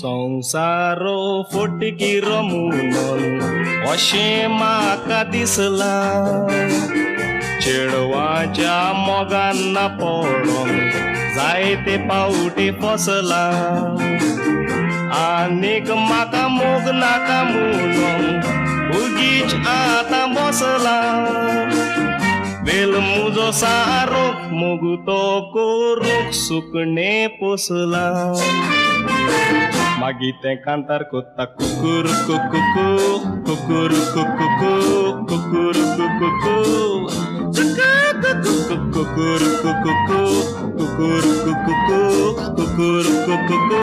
संसारो फुटकी रमून अशें म्हाका दिसला चेडवाच्या मोगान पडोन जायते पावटी फसला आनीक म्हाका मोग नाका म्हणून उगीच आतां बसला वेल मुजो सारो मोग तो करूंक सुकणे पोसला मागी ते कांतार कोत्ता कुकुर कुकुकू कुकुर कुकुकू कुकुर कुकुकू कुकुर कुकुकू कुकुर कुकुकू कुकुर कुकुकू